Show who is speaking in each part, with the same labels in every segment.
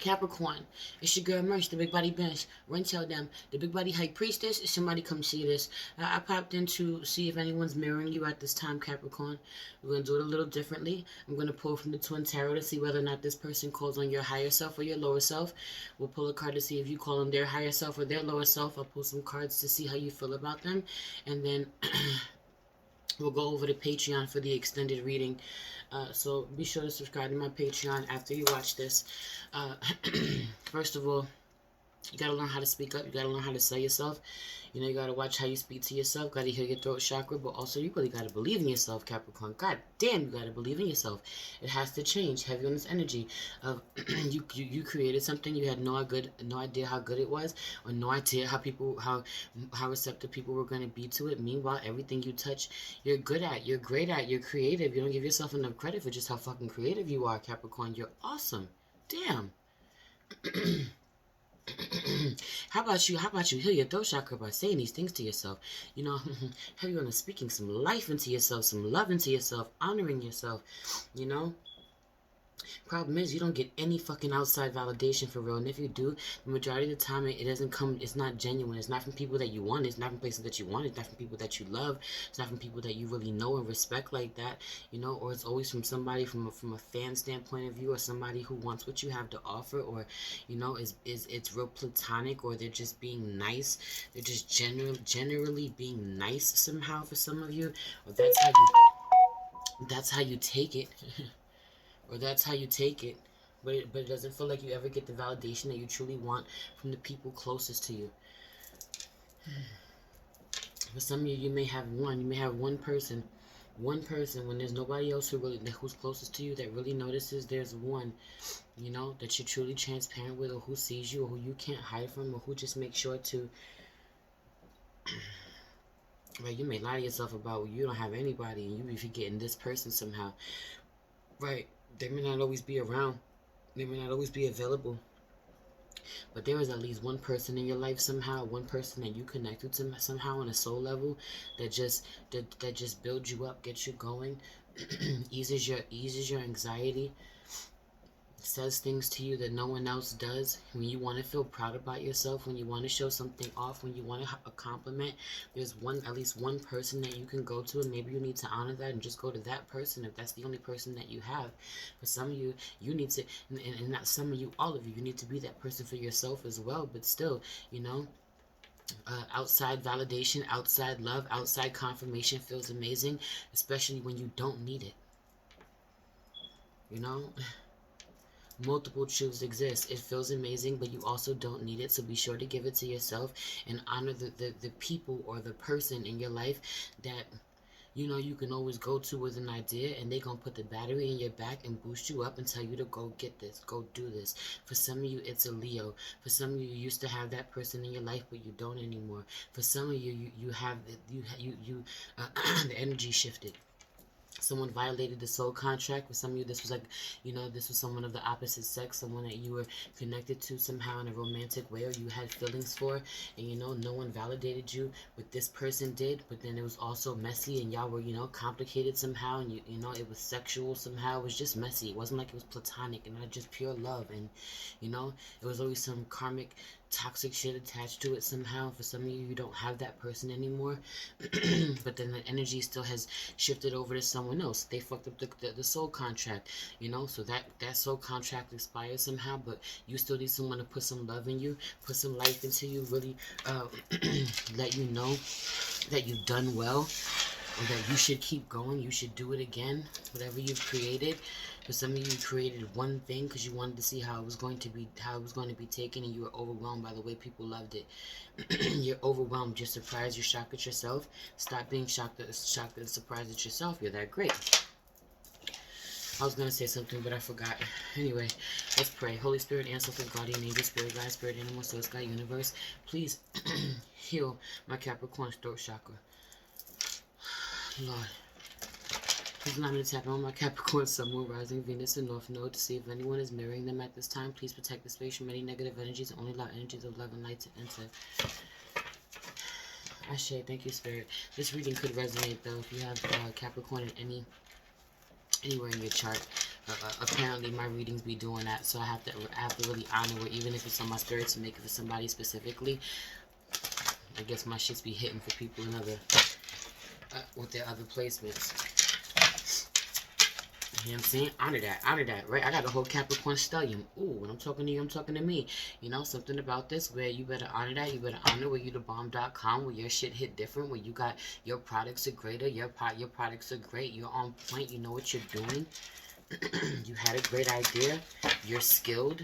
Speaker 1: Capricorn, it's your girl Merch, the Big Body Bench. Run tell them, the Big Body High Priestess, somebody come see this. I popped in to see if anyone's mirroring you at this time, Capricorn. We're going to do it a little differently. I'm going to pull from the Twin Tarot to see whether or not this person calls on your higher self or your lower self. We'll pull a card to see if you call on their higher self or their lower self. I'll pull some cards to see how you feel about them. And then we'll go over to Patreon for the extended reading. So be sure to subscribe to my Patreon after you watch this. First of all, you gotta learn how to speak up. You gotta learn how to sell yourself. You know, you gotta watch how you speak to yourself. Gotta heal your throat chakra, but also you really gotta believe in yourself, Capricorn. God damn, you gotta believe in yourself. It has to change. Heavy on this energy of you created something. You had no idea how good it was, or no idea how receptive people were gonna be to it. Meanwhile, everything you touch, you're good at. You're great at. You're creative. You don't give yourself enough credit for just how fucking creative you are, Capricorn. You're awesome. Damn. How about you heal your throat chakra by saying these things to yourself? You know, have you on speaking some life into yourself, some love into yourself, honoring yourself, you know? Problem is, you don't get any fucking outside validation for real. And if you do, the majority of the time, it doesn't come, it's not genuine. It's not from people that you want. It's not from places that you want. It's not from people that you love. It's not from people that you really know and respect like that, you know, or it's always from somebody from a fan standpoint of view, or somebody who wants what you have to offer, or, you know, it's real platonic, or they're just being nice. They're just generally being nice somehow for some of you, or that's how you take it. Or that's how you take it, but it doesn't feel like you ever get the validation that you truly want from the people closest to you. For some of you, you may have one person when there's nobody else who's closest to you that really notices. There's one, you know, that you're truly transparent with, or who sees you, or who you can't hide from, or who just makes sure to. Right, you may lie to yourself about you don't have anybody, and you be forgetting this person somehow. Right. They may not always be around. They may not always be available. But there is at least one person in your life somehow, one person that you connected to somehow on a soul level that just builds you up, gets you going, eases your anxiety, says things to you that no one else does. When you want to feel proud about yourself, when you want to show something off, when you want a compliment, there's at least one person that you can go to, and maybe you need to honor that and just go to that person if that's the only person that you have. For some of you, you need to, and not some of you, all of you, you need to be that person for yourself as well. But still, you know, outside validation, outside love, outside confirmation feels amazing, especially when you don't need it. You know? Multiple truths exist. It feels amazing, but you also don't need it. So be sure to give it to yourself and honor the people or the person in your life that, you know, you can always go to with an idea, and they're going to put the battery in your back and boost you up and tell you to go get this, go do this. For some of you, it's a Leo. For some of you, you used to have that person in your life, but you don't anymore. For some of you, you have the energy shifted. Someone violated the soul contract. For some of you, this was like, you know, this was someone of the opposite sex, someone that you were connected to somehow in a romantic way, or you had feelings for, and, you know, no one validated you, but this person did. But then it was also messy, and y'all were, you know, complicated somehow, and you know, it was sexual somehow. It was just messy. It wasn't like it was platonic and not just pure love. And, you know, it was always some karmic toxic shit attached to it somehow. For some of you, you don't have that person anymore, but then the energy still has shifted over to someone else. They fucked up the soul contract, you know, so that soul contract expired somehow, but you still need someone to put some love in you, put some life into you, really let you know that you've done well, or that you should keep going, you should do it again, whatever you've created. For some of you, you created one thing because you wanted to see how it was going to be taken, and you were overwhelmed by the way people loved it. You're overwhelmed, you're surprised, you're shocked at yourself. Stop being shocked and surprised at yourself. You're that great. I was going to say something, but I forgot. Anyway, let's pray. Holy Spirit, ancestor, guardian angel, spirit guide, spirit animal, source guide, universe, please heal my Capricorn throat chakra. Lord, please allow me to tap on my Capricorn, Sun, Moon, Rising, Venus, and North Node to see if anyone is mirroring them at this time. Please protect the space from any negative energies and only allow energies of love and light to enter. Ashe, thank you, Spirit. This reading could resonate, though, if you have Capricorn in anywhere in your chart. Apparently my readings be doing that, so I have to really honor it, even if it's on my spirit to make it for somebody specifically. I guess my shits be hitting for people in other with their other placements. You know what I'm saying? Honor that, right? I got a whole Capricorn stallion. Ooh, when I'm talking to you, I'm talking to me. You know, something about this where you better honor that. You better honor where you the bomb.com, where your shit hit different, where you got your products are greater, your products are great, you're on point, you know what you're doing. You had a great idea, you're skilled.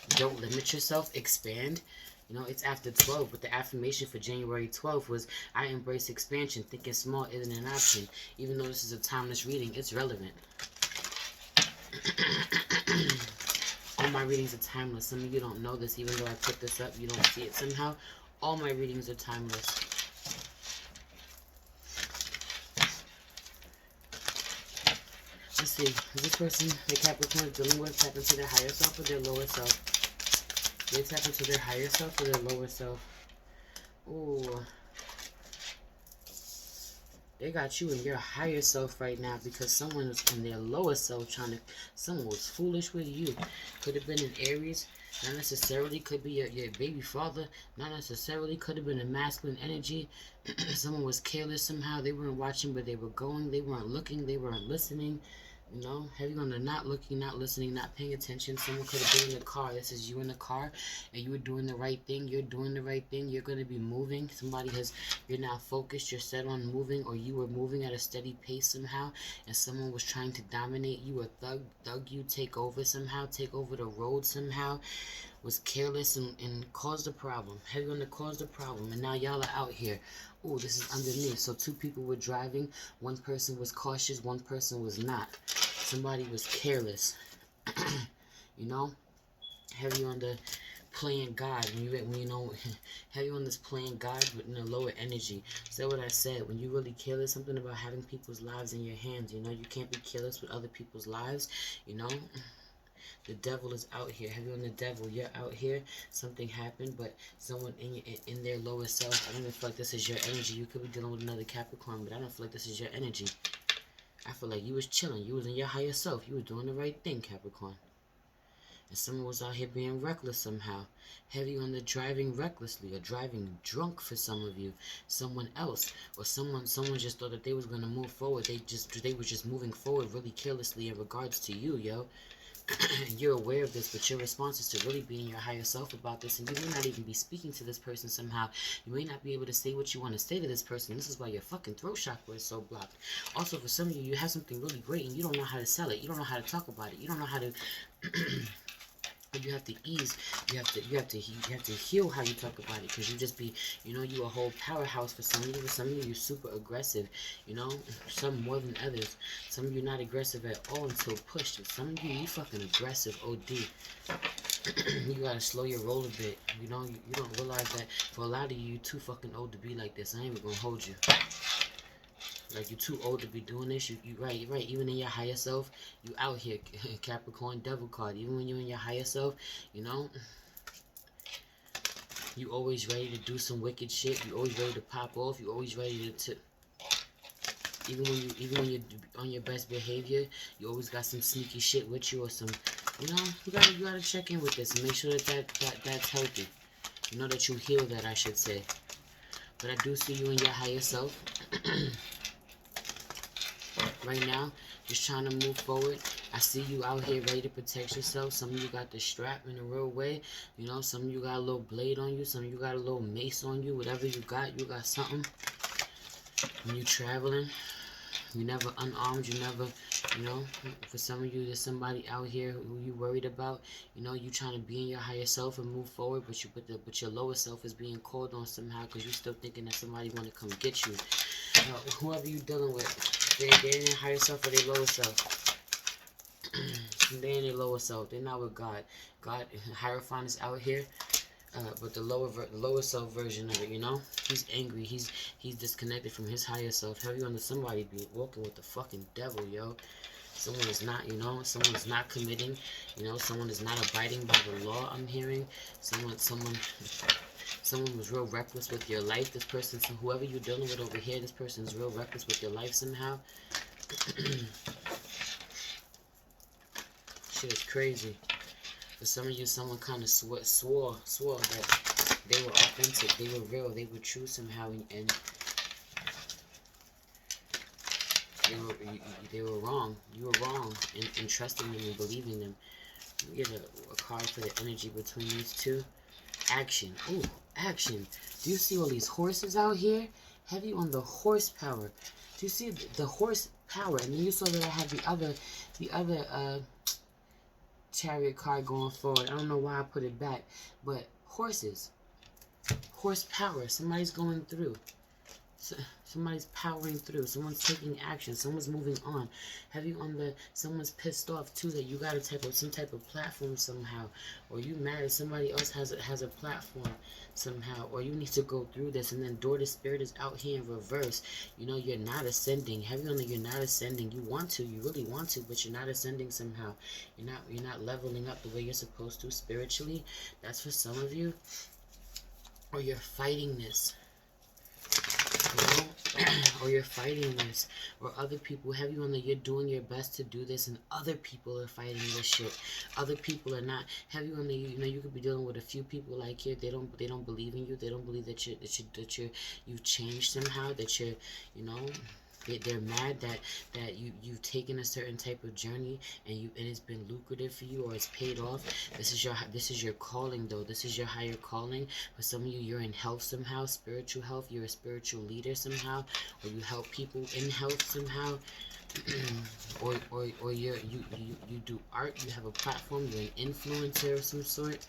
Speaker 1: Don't limit yourself, expand. You know, it's after 12, but the affirmation for January 12th was, I embrace expansion. Thinking small isn't an option. Even though this is a timeless reading, it's relevant. All my readings are timeless. Some of you don't know this, even though I put this up, you don't see it somehow. All my readings are timeless. Let's see, is this person the Capricorn is dealing with tap into their higher self or their lower self? They tap into their higher self or their lower self? Ooh. They got you in your higher self right now because someone was in their lower self someone was foolish with you. Could have been an Aries, not necessarily. Could be your baby father, not necessarily. Could have been a masculine energy. Someone was careless somehow. They weren't watching where they were going. They weren't looking. They weren't listening. You know, heavy on the not looking, not listening, not paying attention. Someone could have been in the car. This is you in the car, and you were doing the right thing. You're doing the right thing. You're going to be moving. You're now focused. You're set on moving, or you were moving at a steady pace somehow, and someone was trying to dominate you or thug you, take over somehow, take over the road somehow, was careless and caused a problem. Heavy on the caused a problem, and now y'all are out here. Oh, this is underneath. So 2 people were driving. 1 person was cautious. 1 person was not. Somebody was careless. You know, heavy on the playing God. When you know, heavy on this playing God, but in a lower energy. So what I said, when you really careless, something about having people's lives in your hands. You know, you can't be careless with other people's lives. You know. The devil is out here. Heavy on the devil. You're out here. Something happened, but someone in their lower self. I don't even feel like this is your energy. You could be dealing with another Capricorn, but I don't feel like this is your energy. I feel like you was chilling. You was in your higher self. You was doing the right thing, Capricorn. And someone was out here being reckless somehow. Heavy on the driving recklessly or driving drunk for some of you. Someone else. Or someone just thought that they was going to move forward. They were just moving forward really carelessly in regards to you, yo. You're aware of this, but your response is to really be in your higher self about this, and you may not even be speaking to this person somehow. You may not be able to say what you want to say to this person. This is why your fucking throat chakra is so blocked. Also, for some of you, you have something really great, and you don't know how to sell it. You don't know how to talk about it. You don't know how to... you have to ease. You have to heal how you talk about it, because you just be, you know, you a whole powerhouse for some of you. For some of you, you're super aggressive. You know, some more than others. Some of you not aggressive at all until pushed. Some of you fucking aggressive, OD. You gotta slow your roll a bit. You know, you don't realize that for a lot of you, you're too fucking old to be like this. I ain't even gonna hold you. Like, you're too old to be doing this. You're right. Even in your higher self, you out here, Capricorn devil card. Even when you're in your higher self, you know, you always ready to do some wicked shit. You always ready to pop off. You always ready to even when you're on your best behavior, you always got some sneaky shit with you or some, you know, you gotta check in with this and make sure that's healthy. You know, that you heal that, I should say. But I do see you in your higher self. Right now, just trying to move forward. I see you out here ready to protect yourself. Some of you got the strap in a real way. You know, some of you got a little blade on you. Some of you got a little mace on you. Whatever you got something. When you traveling, you never unarmed. You never, you know, for some of you, there's somebody out here who you worried about. You know, you trying to be in your higher self and move forward, but your lower self is being called on somehow because you're still thinking that somebody want to come get you. Whoever you dealing with, they're in their higher self or their lower self. They're in their lower self. They're not with God. God, Hierophant is out here, but the lower self version of it, you know, he's angry. He's disconnected from his higher self. Heavy on somebody be walking with the fucking devil, yo. Someone is not, you know, someone is not committing, you know, someone is not abiding by the law. I'm hearing someone was real reckless with your life. This person, so whoever you're dealing with over here, this person is real reckless with your life somehow. shit is crazy. For some of you, someone kind of swore that they were authentic, they were real, they were true somehow, and they were wrong. You were wrong in trusting them and believing them. You get a card for the energy between these two. Action. Ooh, action. Do you see all these horses out here? Heavy on the horsepower. Do you see the horsepower? And then you saw that I had the other chariot card going forward. I don't know why I put it back, but horses, horsepower. Somebody's going through. Somebody's powering through. Someone's taking action. Someone's moving on. Heavy on the. Someone's pissed off too that you got some type of platform somehow, or you mad at somebody else has a platform somehow, or you need to go through this. And then daughter spirit is out here in reverse. You know you're not ascending. Heavy on the you're not ascending. You want to. You really want to, but you're not ascending somehow. You're not leveling up the way you're supposed to spiritually. That's for some of you, or you're fighting this. You know, or you're fighting this, or other people have you on that you're doing your best to do this, and other people are fighting this shit. Other people are not. Have you on the you could be dealing with a few people like here. They don't believe in you. They don't believe that you've changed somehow. That they're mad that you've taken a certain type of journey and it's been lucrative for you, or it's paid off. This is your calling though. This is your higher calling. For some of you, you're in health somehow, spiritual health. You're a spiritual leader somehow, or you help people in health somehow. or you do art. You have a platform. You're an influencer of some sort.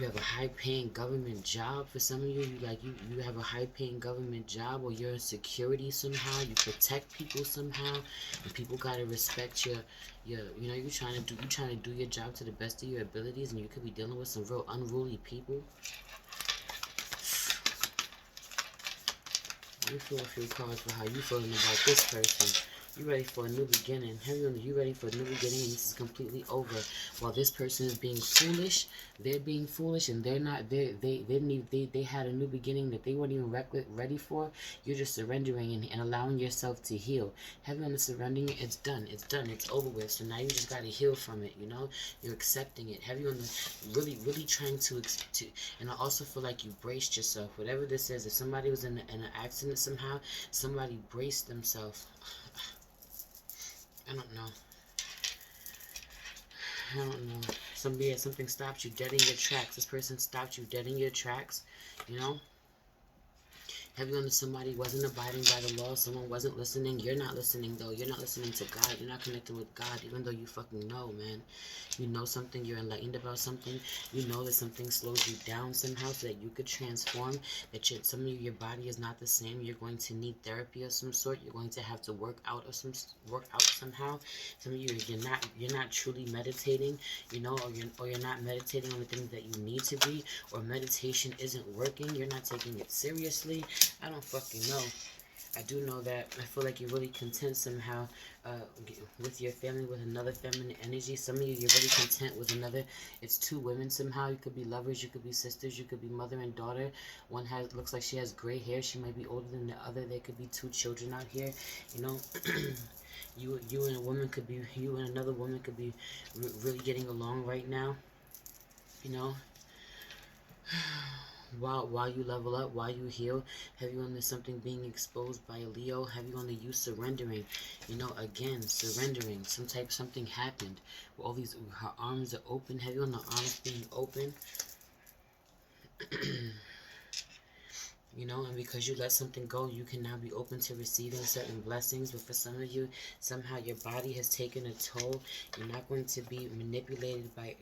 Speaker 1: You have a high-paying government job. For some of you, you have a high-paying government job, or you're in security somehow. You protect people somehow, and people gotta respect you're trying to do your job to the best of your abilities, and you could be dealing with some real unruly people. You feel a few cards for how you feeling about this person. You ready for a new beginning. Heavy on you ready for a new beginning, and this is completely over. While this person is being foolish, they're being foolish, and they're not. They had a new beginning that they weren't even ready for. You're just surrendering and allowing yourself to heal. Heavy on the surrendering, it's done. It's done. It's over with. So now you just gotta heal from it. You're accepting it. Heavy on the really trying to. And I also feel like you braced yourself. Whatever this is, if somebody was in an accident somehow, somebody braced themselves. I don't know. Something stopped you dead in your tracks. This person stopped you dead in your tracks. Heavy on somebody wasn't abiding by the law. Someone wasn't listening. You're not listening, though. You're not listening to God. You're not connecting with God, even though you fucking know, man. You know something. You're enlightened about something. You know that something slows you down somehow so that you could transform. That some of your body is not the same. You're going to need therapy of some sort. You're going to have to work out somehow. Some of you, you're not truly meditating, or you're not meditating on the things that you need to be, or meditation isn't working. You're not taking it seriously. I don't fucking know. I do know that I feel like you're really content somehow with your family, with another feminine energy. Some of you, you're really content with another. It's two women somehow. You could be lovers, you could be sisters, you could be mother and daughter. One looks like she has gray hair. She might be older than the other. There could be two children out here. You and a woman could be, you and another woman could be really getting along right now. While you level up, while you heal. Have you on the something being exposed by a Leo? Have you on the you surrendering? Again, surrendering. Something happened. All these, her arms are open. Have you on the arms being open? And because you let something go, you can now be open to receiving certain blessings. But for some of you, somehow your body has taken a toll. You're not going to be manipulated by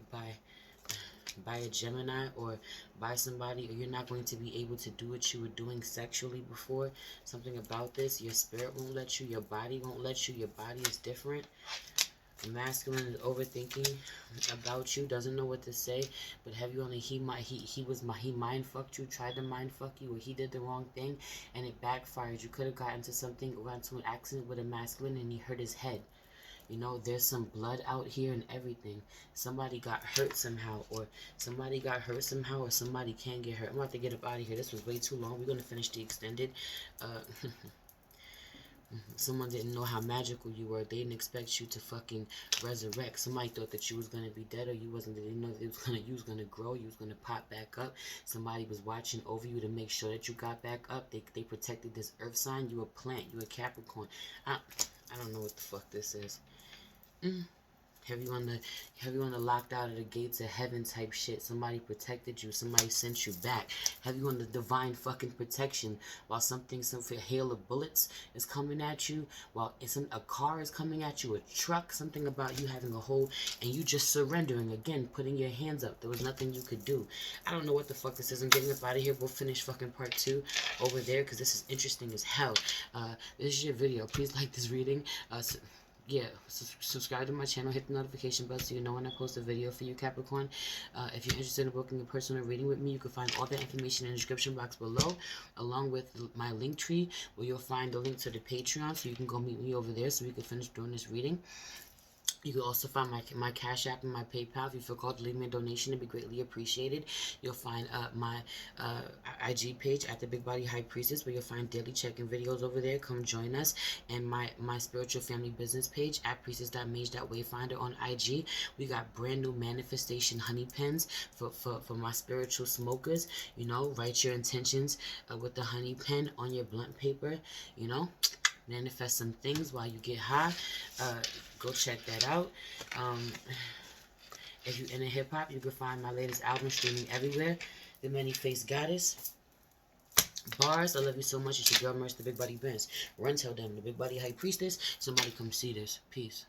Speaker 1: a Gemini or by somebody, or you're not going to be able to do what you were doing sexually before. Something about this, your spirit won't let you, your body won't let you. Your body is different. The masculine is overthinking about you, doesn't know what to say. But have you only he mind fucked you, tried to mind fuck you, or he did the wrong thing and it backfired. You could have gotten into an accident with a masculine and he hurt his head. There's some blood out here and everything. Somebody got hurt somehow, or somebody can get hurt. I'm about to get up out of here. This was way too long. We're going to finish the extended. Someone didn't know how magical you were. They didn't expect you to fucking resurrect. Somebody thought that you was gonna be dead, or you wasn't. They didn't know that you was gonna grow. You was gonna pop back up. Somebody was watching over you to make sure that you got back up. They protected this earth sign. You a plant. You a Capricorn. I don't know what the fuck this is. Have you on the locked out of the gates of heaven type shit. Somebody protected you. Somebody sent you back. Have you on the divine fucking protection while some hail of bullets is coming at you, while a car is coming at you, a truck, something about you having a hold, and you just surrendering again, putting your hands up. There was nothing you could do. I don't know what the fuck this is. I'm getting up out of here. We'll finish fucking part 2 over there because this is interesting as hell. This is your video. Please like this reading. Yeah, subscribe to my channel, hit the notification bell so you know when I post a video for you, Capricorn. If you're interested in booking a personal reading with me, you can find all that information in the description box below, along with my link tree, where you'll find a link to the Patreon, so you can go meet me over there so we can finish doing this reading. You can also find my Cash App and my PayPal. If you feel called to leave me a donation, it'd be greatly appreciated. You'll find my IG page at the Big Body High Priestess, where you'll find daily check-in videos over there. Come join us. And my spiritual family business page at priestess.mage.wayfinder on IG. We got brand new manifestation honey pens for my spiritual smokers. You know, write your intentions with the honey pen on your blunt paper. You know, manifest some things while you get high. Go check that out. If you're into hip-hop, you can find my latest album streaming everywhere. The Many-Faced Goddess. Bars, I love you so much. It's your girl Merce, the Big Body Benz. Run, tell them, the Big Body High Priestess. Somebody come see this. Peace.